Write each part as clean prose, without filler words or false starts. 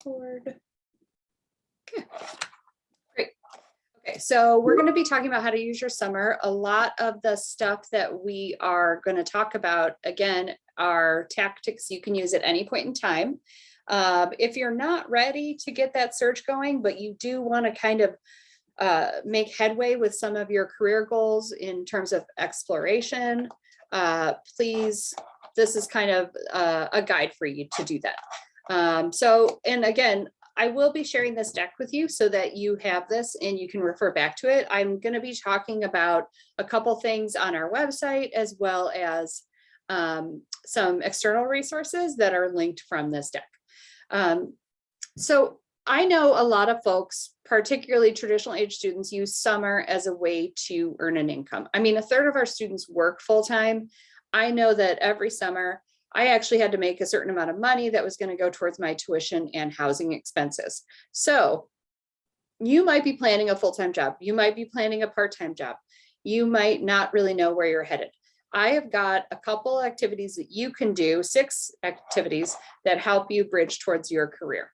forward. Okay, great. Okay, so we're going to be talking about how to use your summer. A lot of the stuff that we are going to talk about, again, are tactics you can use at any point in time. If you're not ready to get that search going, but you do want to kind of make headway with some of your career goals in terms of exploration, please, this is kind of a guide for you to do that. And again, I will be sharing this deck with you so that you have this and you can refer back to it. I'm going to be talking about a couple things on our website, as well as some external resources that are linked from this deck. So I know a lot of folks, particularly traditional age students, use summer as a way to earn an income. I mean, a third of our students work full-time. I know that every summer I actually had to make a certain amount of money that was going to go towards my tuition and housing expenses. So you might be planning a full-time job. You might be planning a part-time job. You might not really know where you're headed. I have got a couple activities that you can do, 6 activities that help you bridge towards your career.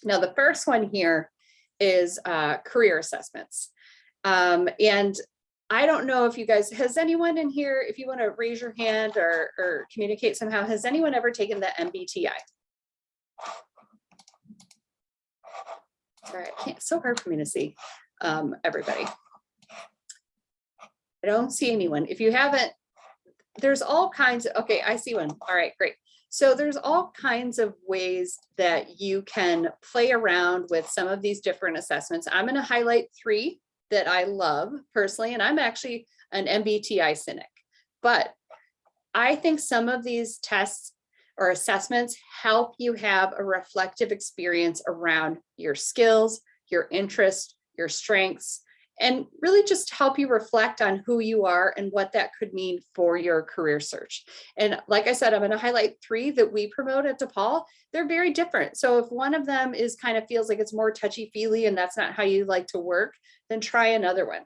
Now, the first one here is career assessments. And I don't know if you guys, has anyone in here, if you want to raise your hand or communicate somehow, has anyone ever taken the MBTI? Sorry, I can't, it's so hard for me to see everybody. I don't see anyone. If you haven't, there's all kinds of, okay, I see one. All right, great. So there's all kinds of ways that you can play around with some of these different assessments. I'm going to highlight 3 that I love personally, and I'm actually an MBTI cynic, but I think some of these tests or assessments help you have a reflective experience around your skills, your interests, your strengths, and really just help you reflect on who you are and what that could mean for your career search. And like I said, I'm going to highlight 3 that we promote at DePaul. They're very different. So if one of them is kind of feels like it's more touchy-feely and that's not how you like to work, then try another one.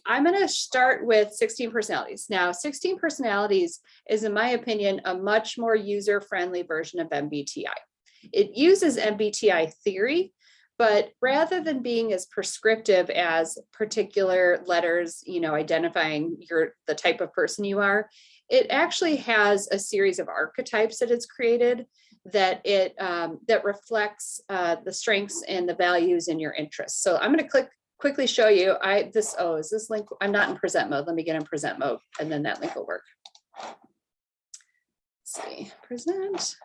I'm going to start with 16 personalities. Now, 16 personalities is, in my opinion, a much more user-friendly version of MBTI. It uses MBTI theory, but rather than being as prescriptive as particular letters, you know, identifying the type of person you are, it actually has a series of archetypes that it's created that that reflects the strengths and the values and your interests. So I'm going to quickly show you. Is this link? I'm not in present mode. Let me get in present mode, and then that link will work. Let's see, present.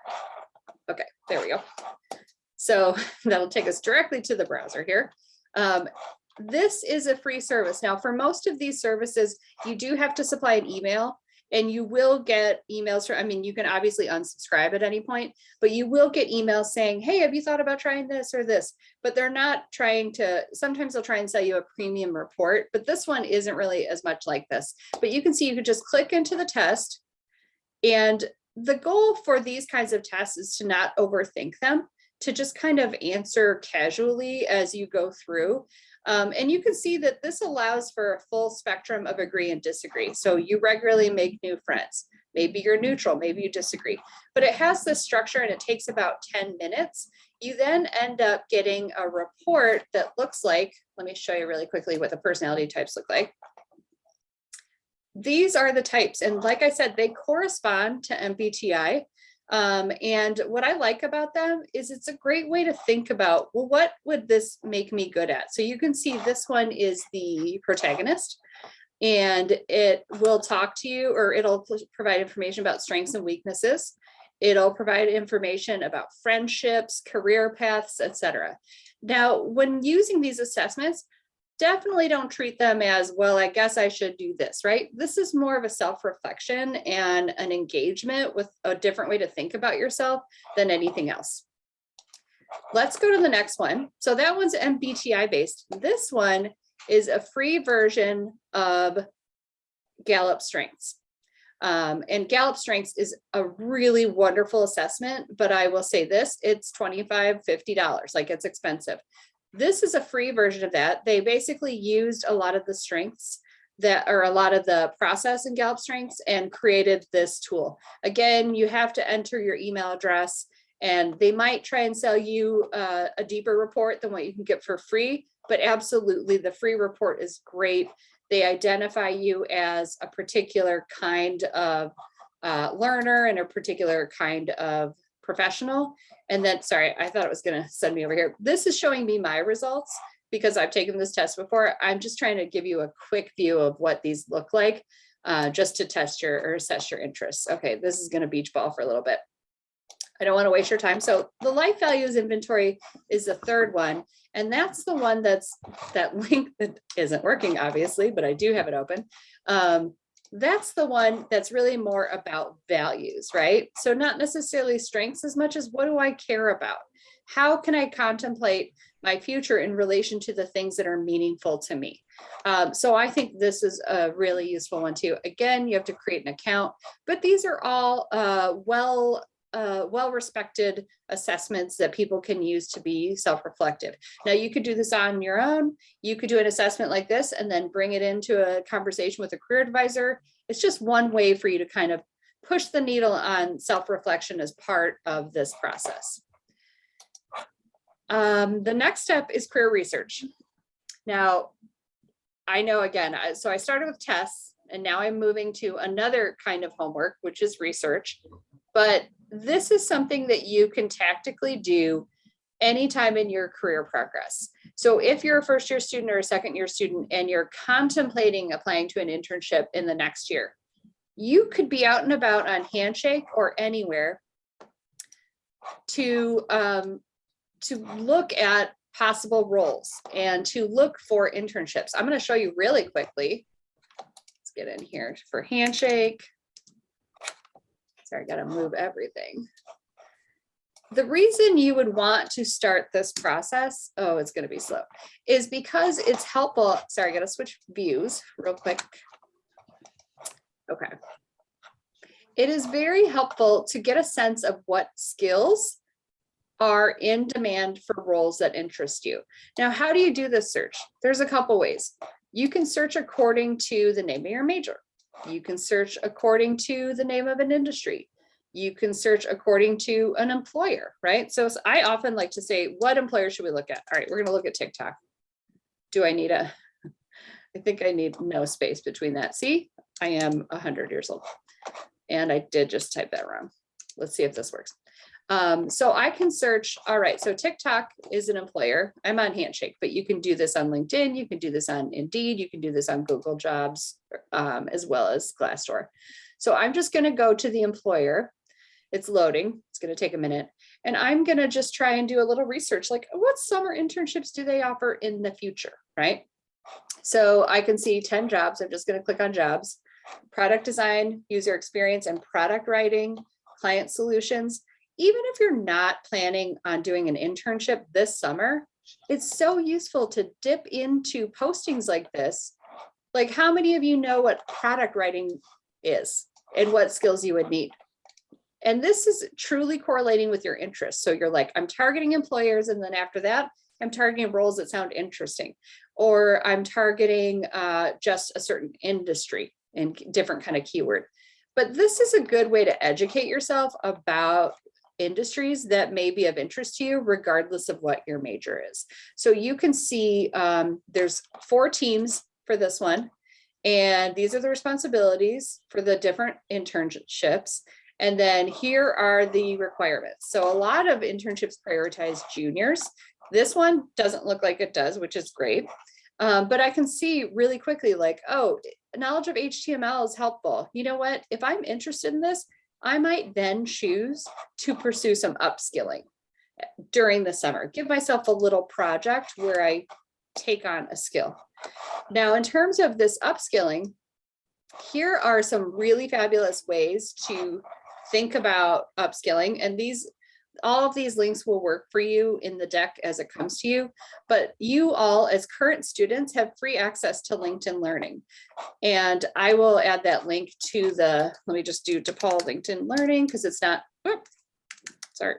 Okay, there we go. So that'll take us directly to the browser here. This is a free service. Now, for most of these services, you do have to supply an email, and you will get emails from, I mean, you can obviously unsubscribe at any point, but you will get emails saying, hey, have you thought about trying this or this? But they're not trying to, sometimes they'll try and sell you a premium report, but this one isn't really as much like this. But you can see you could just click into the test, and the goal for these kinds of tests is to not overthink them, to just kind of answer casually as you go through. And you can see that this allows for a full spectrum of agree and disagree. So you regularly make new friends. Maybe you're neutral, maybe you disagree, but it has this structure and it takes about 10 minutes. You then end up getting a report that looks like, let me show you really quickly what the personality types look like. These are the types. And like I said, they correspond to MBTI. And what I like about them is it's a great way to think about, well, what would this make me good at? So you can see this one is the protagonist, and it will talk to you, or it'll provide information about strengths and weaknesses. It'll provide information about friendships, career paths, etc. Now, when using these assessments, definitely don't treat them as, well, I guess I should do this, right? This is more of a self-reflection and an engagement with a different way to think about yourself than anything else. Let's go to the next one. So that one's MBTI based. This one is a free version of Gallup Strengths. And Gallup Strengths is a really wonderful assessment, but I will say this, it's $25, $50, like it's expensive. This is a free version of that. They basically used a lot of the strengths that are a lot of the process in Gallup Strengths and created this tool. Again, you have to enter your email address And they might try and sell you a deeper report than what you can get for free, but absolutely the free report is great. They identify you as a particular kind of learner and a particular kind of professional. And then, sorry, I thought it was going to send me over here. This is showing me my results because I've taken this test before. I'm just trying to give you a quick view of what these look like just to test your or assess your interests. Okay, this is going to beach ball for a little bit. I don't want to waste your time. So the life values inventory is the third one. And that's the one that's that link that isn't working, obviously, but I do have it open. That's the one that's really more about values, right? So not necessarily strengths as much as what do I care about? How can I contemplate my future in relation to the things that are meaningful to me? So I think this is a really useful one too. Again, you have to create an account, but these are all well-respected assessments that people can use to be self-reflective. Now you could do this on your own. You could do an assessment like this and then bring it into a conversation with a career advisor. It's just one way for you to kind of push the needle on self-reflection as part of this process. The next step is career research. Now, I know again, so I started with tests and now I'm moving to another kind of homework, which is research. But this is something that you can tactically do anytime in your career progress. So if you're a first year student or a second year student and you're contemplating applying to an internship in the next year, you could be out and about on Handshake or anywhere to look at possible roles and to look for internships. I'm going to show you really quickly. Let's get in here for Handshake. Sorry, I got to move everything. The reason you would want to start this process, oh, it's going to be slow, is because it's helpful. Sorry, I got to switch views real quick. Okay. It is very helpful to get a sense of what skills are in demand for roles that interest you. Now, how do you do this search? There's a couple ways. You can search according to the name of your major. You can search according to the name of an industry. You can search according to an employer, right? So I often like to say, what employer should we look at? All right, we're going to look at TikTok. Do I need I think I need no space between that. See, I am 100 years old and I did just type that wrong. Let's see if this works. So I can search, all right, so TikTok is an employer. I'm on Handshake, but you can do this on LinkedIn. You can do this on Indeed. You can do this on Google Jobs, as well as Glassdoor. So I'm just going to go to the employer. It's loading. It's going to take a minute. And I'm going to just try and do a little research, like what summer internships do they offer in the future, right? So I can see 10 jobs. I'm just going to click on jobs, product design, user experience, and product writing, client solutions. Even if you're not planning on doing an internship this summer, it's so useful to dip into postings like this. Like, how many of you know what product writing is and what skills you would need? And this is truly correlating with your interests. So you're like, I'm targeting employers, and then after that, I'm targeting roles that sound interesting, or I'm targeting just a certain industry and different kind of keyword. But this is a good way to educate yourself about industries that may be of interest to you, regardless of what your major is. So you can see there's 4 teams for this one, and these are the responsibilities for the different internships. And then here are the requirements. So a lot of internships prioritize juniors. This one doesn't look like it does, which is great. But I can see really quickly like, oh, knowledge of HTML is helpful. You know what? If I'm interested in this, I might then choose to pursue some upskilling during the summer. Give myself a little project where I take on a skill. Now, in terms of this upskilling, here are some really fabulous ways to think about upskilling. And all of these links will work for you in the deck as it comes to you, but you all as current students have free access to LinkedIn Learning. And I will add that link to let me just do DePaul LinkedIn Learning because it's not, sorry.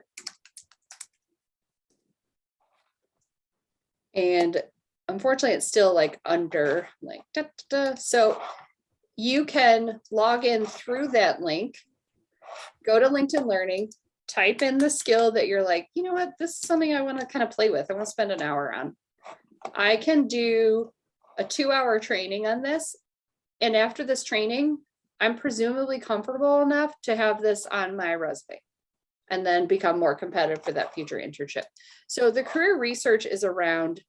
And unfortunately it's still like under like, so you can log in through that link, go to LinkedIn Learning, type in the skill that you're like, you know what, this is something I want to kind of play with. I want to spend an hour on. I can do a 2-hour training on this. And after this training, I'm presumably comfortable enough to have this on my resume and then become more competitive for that future internship. So the career research is around,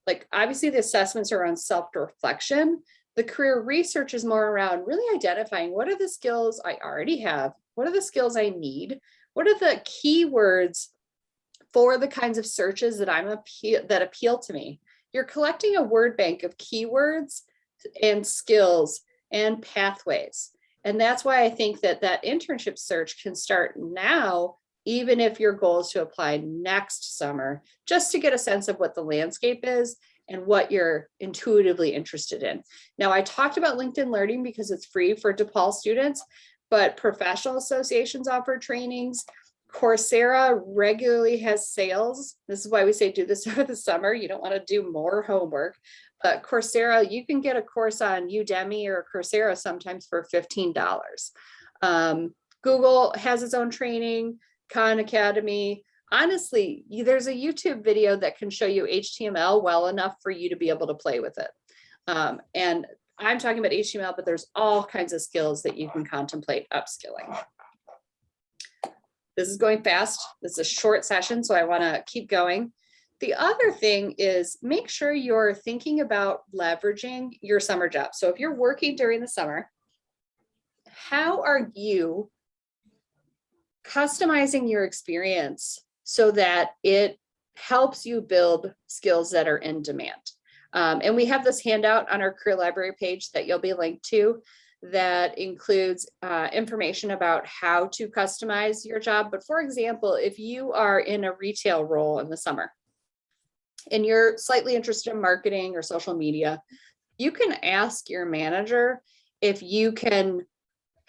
like, obviously the assessments are around self-reflection. The career research is more around really identifying what are the skills I already have, what are the skills I need, what are the keywords for the kinds of searches that appeal to me. You're collecting a word bank of keywords and skills and pathways. And that's why I think that that internship search can start now, even if your goal is to apply next summer, just to get a sense of what the landscape is and what you're intuitively interested in. Now, I talked about LinkedIn Learning because it's free for DePaul students, but professional associations offer trainings. Coursera regularly has sales. This is why we say do this over the summer. You don't want to do more homework. But Coursera, you can get a course on Udemy or Coursera sometimes for $15. Google has its own training, Khan Academy. Honestly, there's a YouTube video that can show you HTML well enough for you to be able to play with it. And I'm talking about HTML, but there's all kinds of skills that you can contemplate upskilling. This is going fast. This is a short session, so I want to keep going. The other thing is make sure you're thinking about leveraging your summer job. So if you're working during the summer, how are you customizing your experience so that it helps you build skills that are in demand? And we have this handout on our career library page that you'll be linked to that includes information about how to customize your job. But for example, if you are in a retail role in the summer and you're slightly interested in marketing or social media, you can ask your manager if you can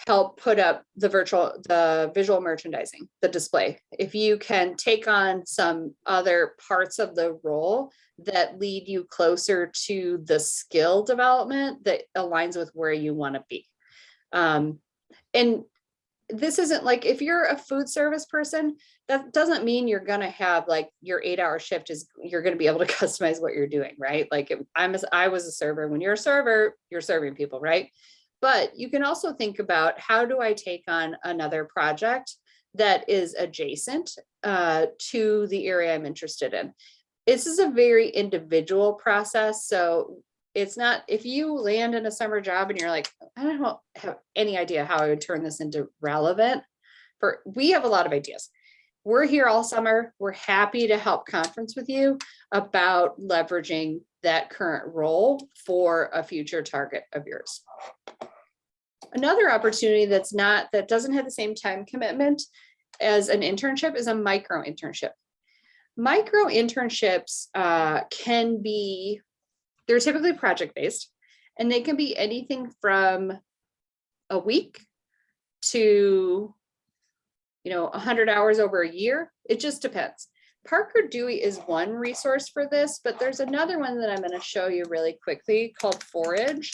help put up the visual merchandising, the display. If you can take on some other parts of the role that lead you closer to the skill development that aligns with where you want to be. And this isn't like, if you're a food service person, that doesn't mean you're going to have like your 8-hour shift is you're going to be able to customize what you're doing, right? Like I was a server. When you're a server, you're serving people, right? But you can also think about, how do I take on another project that is adjacent to the area I'm interested in? This is a very individual process. So it's not, if you land in a summer job and you're like, I don't have any idea how I would turn this into relevant. We have a lot of ideas. We're here all summer. We're happy to help conference with you about leveraging that current role for a future target of yours. Another opportunity that doesn't have the same time commitment as an internship is a micro internship. Micro internships they're typically project-based, and they can be anything from a week to 100 hours over a year. It just depends. Parker Dewey is one resource for this, but there's another one that I'm going to show you really quickly called Forage.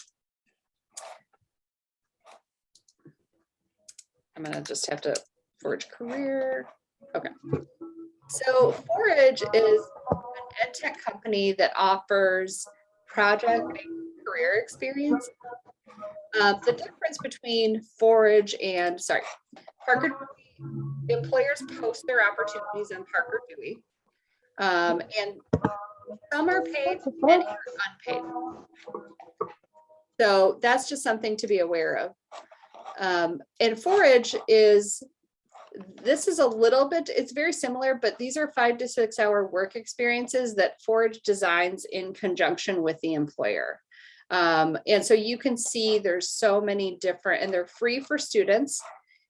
I'm going to just have to Forage career. Okay. So Forage is an ed tech company that offers project-based career experience. The difference between Forage and, Parker Dewey, employers post their opportunities on Parker Dewey. And some are paid, many are unpaid. So that's just something to be aware of. And Forage this is a little bit, it's very similar, but these are 5 to 6 hour work experiences that Forage designs in conjunction with the employer. And so you can see there's so many different, and they're free for students.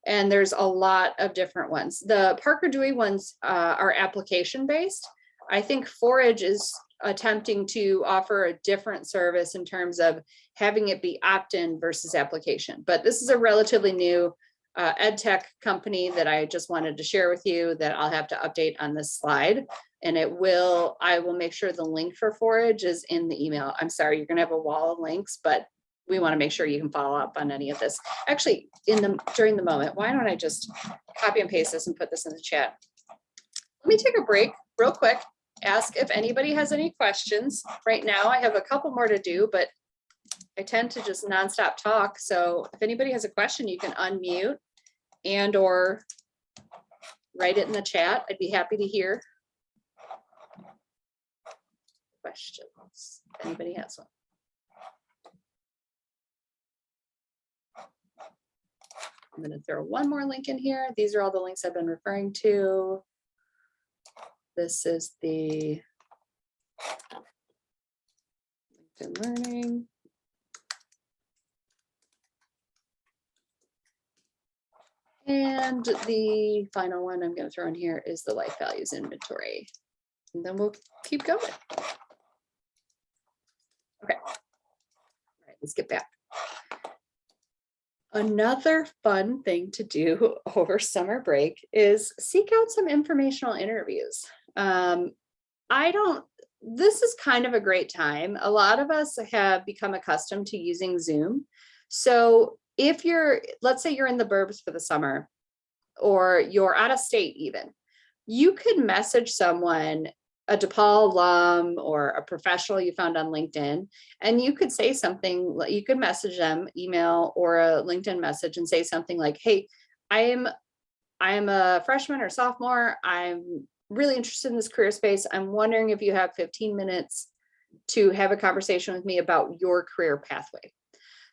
And there's a lot of different ones. The Parker Dewey ones are application based. I think Forage is attempting to offer a different service in terms of having it be opt-in versus application. But this is a relatively new ed tech company that I just wanted to share with you that I'll have to update on this slide. And I will make sure the link for Forage is in the email. I'm sorry, you're gonna have a wall of links, but we want to make sure you can follow up on any of this. Actually, during the moment, why don't I just copy and paste this and put this in the chat? Let me take a break real quick, ask if anybody has any questions. Right now, I have a couple more to do, but I tend to just nonstop talk. So if anybody has a question, you can unmute and or write it in the chat. I'd be happy to hear questions. If anybody has one. I'm going to throw one more link in here. These are all the links I've been referring to. This is the LinkedIn Learning. And the final one I'm going to throw in here is the life values inventory. And then we'll keep going. Okay. All right, let's get back. Another fun thing to do over summer break is seek out some informational interviews. This is kind of a great time. A lot of us have become accustomed to using Zoom. So if let's say you're in the burbs for the summer, or you're out of state even, you could message someone, a DePaul alum or a professional you found on LinkedIn, and you could say something, you could message them, email or a LinkedIn message and say something like, hey, I'm a freshman or sophomore. I'm really interested in this career space. I'm wondering if you have 15 minutes to have a conversation with me about your career pathway.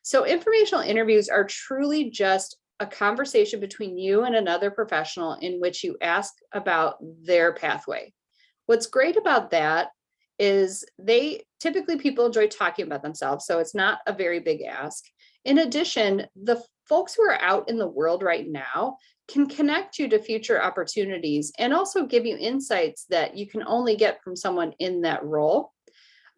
So informational interviews are truly just a conversation between you and another professional in which you ask about their pathway. What's great about that is typically people enjoy talking about themselves, so it's not a very big ask. In addition, the folks who are out in the world right now can connect you to future opportunities and also give you insights that you can only get from someone in that role.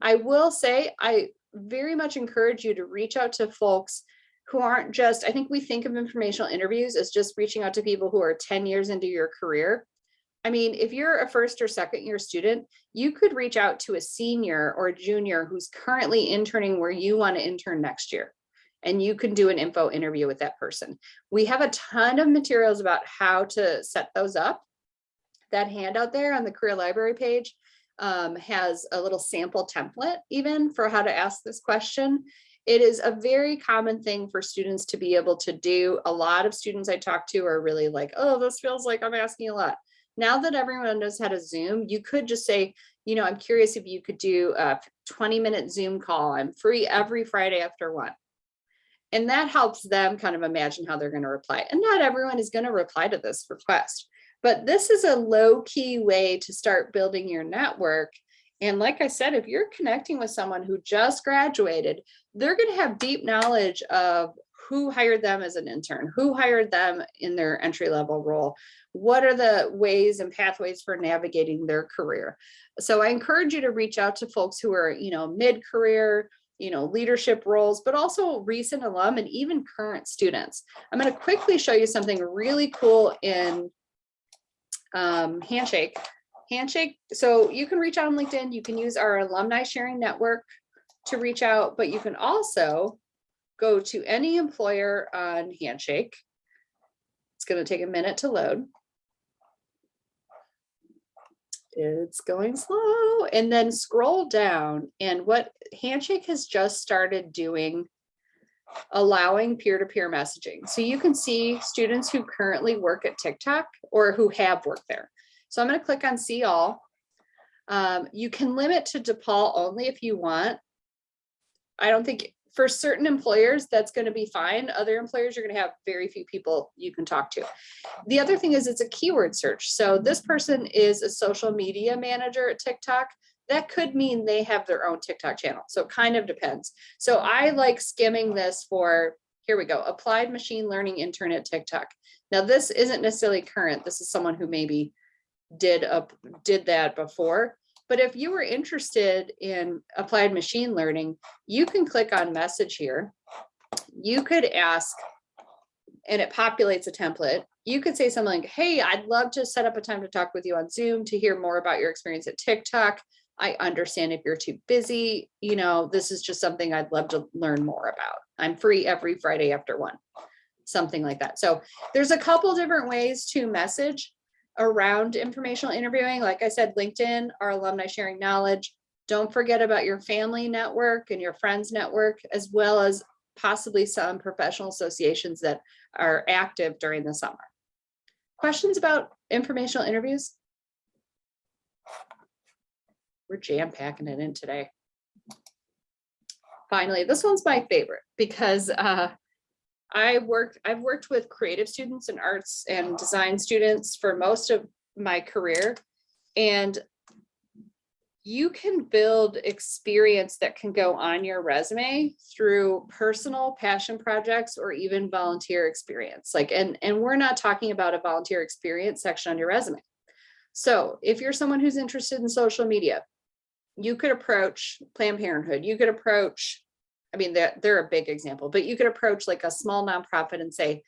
I will say, I very much encourage you to reach out to folks who aren't just, I think we think of informational interviews as just reaching out to people who are 10 years into your career. I mean, if you're a first or second year student, you could reach out to a senior or a junior who's currently interning where you want to intern next year. And you can do an info interview with that person. We have a ton of materials about how to set those up. That handout there on the career library page has a little sample template even for how to ask this question. It is a very common thing for students to be able to do. A lot of students I talk to are really like, oh, this feels like I'm asking a lot. Now that everyone knows how to Zoom, you could just say, you know, I'm curious if you could do a 20-minute Zoom call. I'm free every Friday after 1. And that helps them kind of imagine how they're going to reply. And not everyone is going to reply to this request, but this is a low-key way to start building your network. And like I said, if you're connecting with someone who just graduated, they're going to have deep knowledge of who hired them as an intern, who hired them in their entry-level role, what are the ways and pathways for navigating their career. So I encourage you to reach out to folks who are, you know, mid-career, you know, leadership roles, but also recent alum and even current students. I'm going to quickly show you something really cool in Handshake. So you can reach out on LinkedIn. You can use our alumni sharing network to reach out, but you can also go to any employer on Handshake. It's going to take a minute to load. It's going slow, and then scroll down, and what Handshake has just started doing, allowing peer-to-peer messaging. So you can see students who currently work at TikTok or who have worked there. So I'm going to click on see all. You can limit to DePaul only if you want. I don't think for certain employers that's going to be fine. Other employers, you're going to have very few people you can talk to. The other thing is it's a keyword search. So this person is a social media manager at TikTok. That could mean they have their own TikTok channel. So it kind of depends. So I like skimming this for, here we go, applied machine learning intern at TikTok. Now this isn't necessarily current. This is someone who maybe did that before. But if you were interested in applied machine learning, you can click on message here. You could ask, and it populates a template. You could say something like, hey, I'd love to set up a time to talk with you on Zoom to hear more about your experience at TikTok. I understand if you're too busy, you know, this is just something I'd love to learn more about. I'm free every Friday after 1, something like that. So there's a couple different ways to message around informational interviewing. Like I said, LinkedIn, our alumni sharing knowledge. Don't forget about your family network and your friends network, as well as possibly some professional associations that are active during the summer. Questions about informational interviews? We're jam-packing it in today. Finally, this one's my favorite because I've worked with creative students and arts and design students for most of my career, and you can build experience that can go on your resume through personal passion projects or even volunteer experience. Like, and we're not talking about a volunteer experience section on your resume. So if you're someone who's interested in social media, you could approach Planned Parenthood. You could approach, I mean, they're a big example, but you could approach like a small nonprofit and say,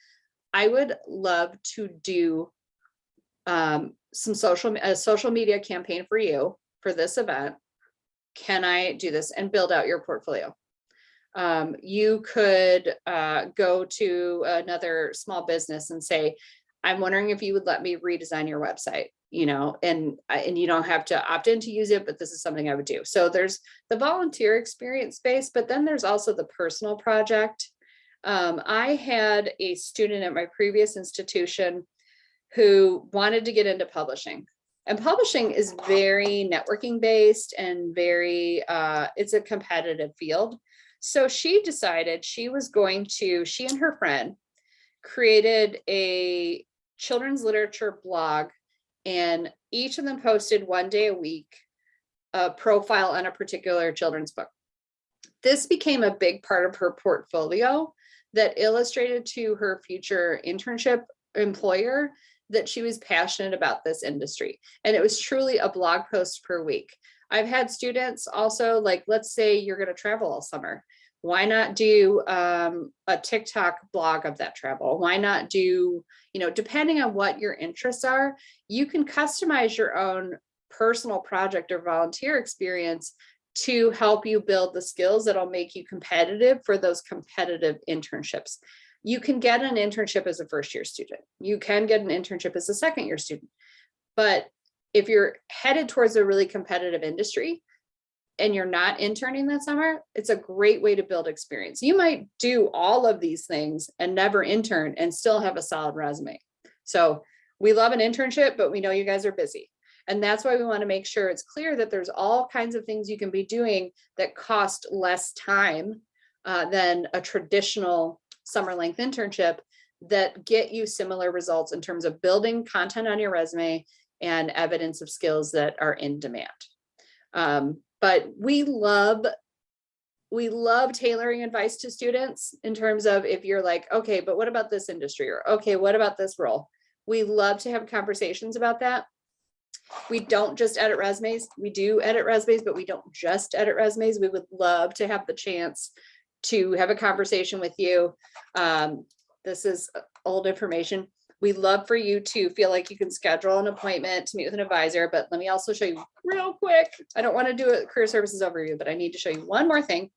I would love to do a social media campaign for you for this event. Can I do this? And build out your portfolio. You could go to another small business and say, I'm wondering if you would let me redesign your website, you know, and you don't have to opt in to use it, but this is something I would do. So there's the volunteer experience space, but then there's also the personal project. I had a student at my previous institution who wanted to get into publishing. And publishing is very networking based and very, it's a competitive field. So she decided she and her friend created a children's literature blog, and each of them posted 1 day a week a profile on a particular children's book. This became a big part of her portfolio that illustrated to her future internship employer that she was passionate about this industry. And it was truly a blog post per week. I've had students also, like, let's say you're going to travel all summer. Why not do a TikTok blog of that travel? Why not do, you know, depending on what your interests are, you can customize your own personal project or volunteer experience to help you build the skills that'll make you competitive for those competitive internships. You can get an internship as a first-year student. You can get an internship as a second-year student. But if you're headed towards a really competitive industry and you're not interning that summer, it's a great way to build experience. You might do all of these things and never intern and still have a solid resume. So we love an internship, but we know you guys are busy. And that's why we want to make sure it's clear that there's all kinds of things you can be doing that cost less time than a traditional summer length internship that get you similar results in terms of building content on your resume and evidence of skills that are in demand. But we love tailoring advice to students in terms of if you're like, okay, but what about this industry? Or okay, what about this role? We love to have conversations about that. We don't just edit resumes. We do edit resumes, but we don't just edit resumes. We would love to have the chance to have a conversation with you. This is old information. We love for you to feel like you can schedule an appointment to meet with an advisor, but let me also show you real quick. I don't want to do a career services overview, but I need to show you one more thing.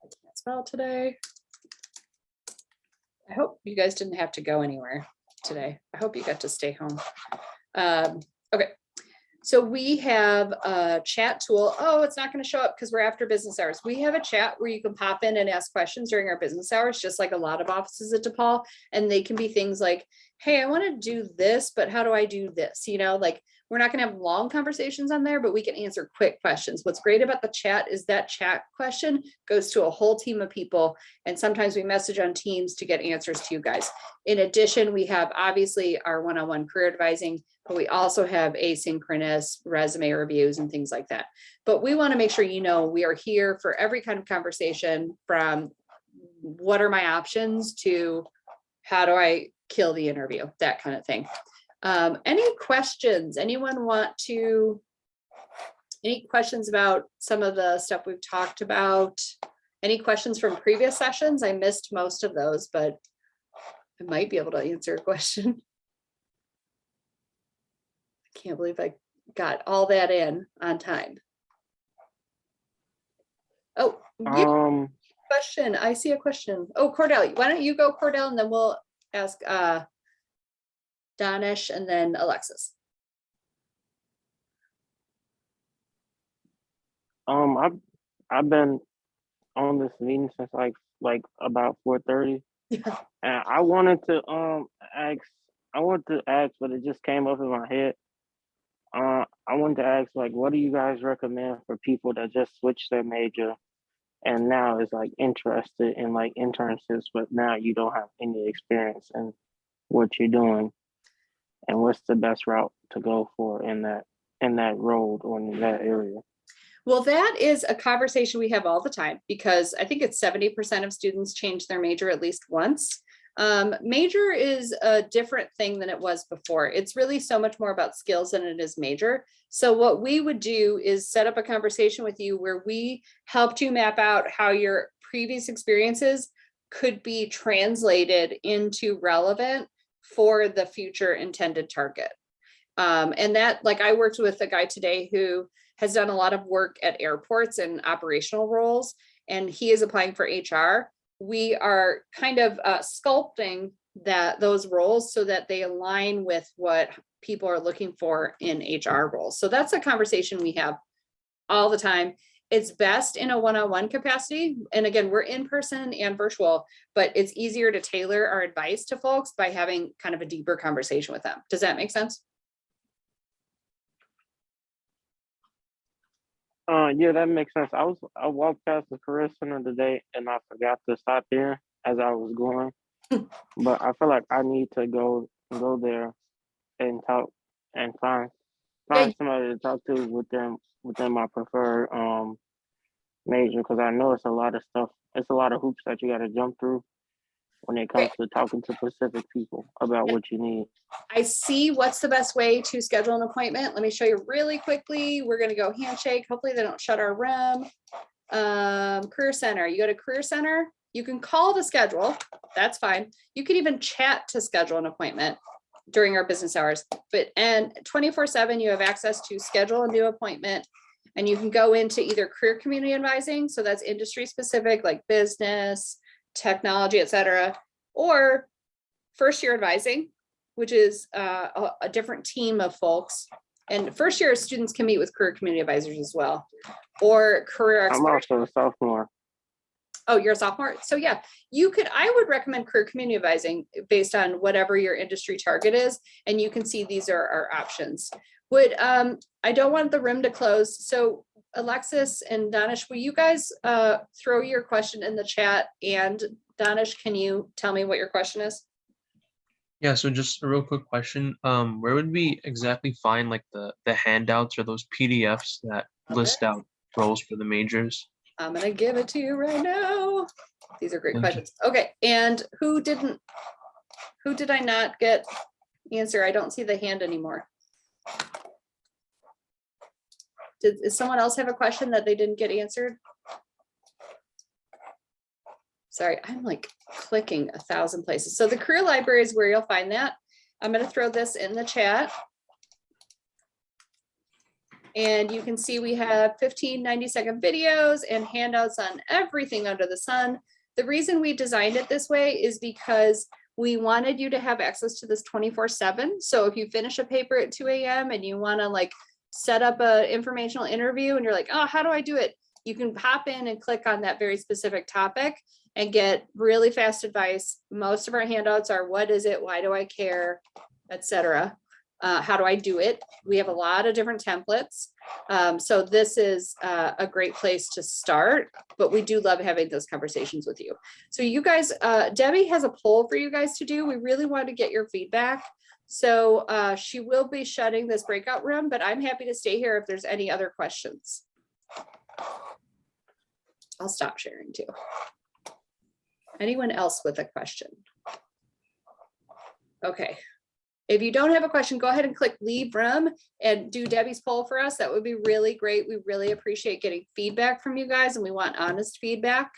I can't spell today. I hope you guys didn't have to go anywhere today. I hope you got to stay home. Okay. So we have a chat tool. Oh, it's not going to show up because we're after business hours. We have a chat where you can pop in and ask questions during our business hours, just like a lot of offices at DePaul. And they can be things like, hey, I want to do this, but how do I do this? You know, like we're not going to have long conversations on there, but we can answer quick questions. What's great about the chat is that chat question goes to a whole team of people. And sometimes we message on Teams to get answers to you guys. In addition, we have obviously our one-on-one career advising, but we also have asynchronous resume reviews and things like that. But we want to make sure you know we are here for every kind of conversation, from what are my options to how do I kill the interview, that kind of thing. Any questions? Anyone want to, any questions about some of the stuff we've talked about? Any questions from previous sessions? I missed most of those, but I might be able to answer a question. I can't believe I got all that in on time. Oh, question. I see a question. Oh, Cordell, why don't you go, Cordell, and then we'll ask Danish and then Alexis. I've been on this meeting since like about 4:30. Yeah. And I wanted to ask, but it just came up in my head. I wanted to ask, like, what do you guys recommend for people that just switched their major and now is like interested in like internships, but now you don't have any experience in what you're doing, and what's the best route to go for in that road or in that area? Well, that is a conversation we have all the time because I think it's 70% of students change their major at least once. Major is a different thing than it was before. It's really so much more about skills than it is major. So what we would do is set up a conversation with you where we helped you map out how your previous experiences could be translated into relevant for the future intended target. And that, like, I worked with a guy today who has done a lot of work at airports and operational roles, and he is applying for HR. We are kind of sculpting those roles so that they align with what people are looking for in HR roles. So that's a conversation we have all the time. It's best in a one-on-one capacity. And again, we're in person and virtual, but it's easier to tailor our advice to folks by having kind of a deeper conversation with them. Does that make sense? Yeah, that makes sense. I walked past the career center today and I forgot to stop there as I was going. But I feel like I need to go there and talk and find somebody to talk to within my preferred major, because I know it's a lot of stuff. It's a lot of hoops that you got to jump through when it comes to talking to specific people about what you need. I see what's the best way to schedule an appointment. Let me show you really quickly. We're going to go handshake. Hopefully they don't shut our room. Career Center. You go to Career Center. You can call to schedule. That's fine. You can even chat to schedule an appointment during our business hours. And 24/7, you have access to schedule a new appointment. And you can go into either career community advising. So that's industry specific, like business, technology, et cetera, or first year advising, which is a different team of folks. And first year students can meet with career community advisors as well, or career experts. I'm also a sophomore. Oh, you're a sophomore. So yeah, I would recommend career community advising based on whatever your industry target is. And you can see these are our options. I don't want the room to close. So Alexis and Danish, will you guys throw your question in the chat? And Danish, can you tell me what your question is? Yeah, so just a real quick question. Where would we exactly find like the handouts or those PDFs that list out roles for the majors? I'm gonna give it to you right now. These are great questions. Okay, and who did I not get answer? I don't see the hand anymore. Does someone else have a question that they didn't get answered? Sorry, I'm like clicking 1,000 places. So the career library is where you'll find that. I'm going to throw this in the chat. And you can see we have 15 90-second videos and handouts on everything under the sun. The reason we designed it this way is because we wanted you to have access to this 24/7. So if you finish a paper at 2 a.m. and you want to like set up an informational interview and you're like, oh, how do I do it? You can hop in and click on that very specific topic and get really fast advice. Most of our handouts are what is it? Why do I care? Etc. How do I do it? We have a lot of different templates. So this is a great place to start, but we do love having those conversations with you. So you guys, Debbie has a poll for you guys to do. We really want to get your feedback. So she will be shutting this breakout room, but I'm happy to stay here if there's any other questions. I'll stop sharing too. Anyone else with a question? Okay. If you don't have a question, go ahead and click leave room and do Debbie's poll for us. That would be really great. We really appreciate getting feedback from you guys and we want honest feedback.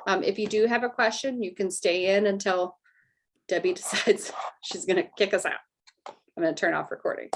If you do have a question, you can stay in until Debbie decides she's going to kick us out. I'm going to turn off recording.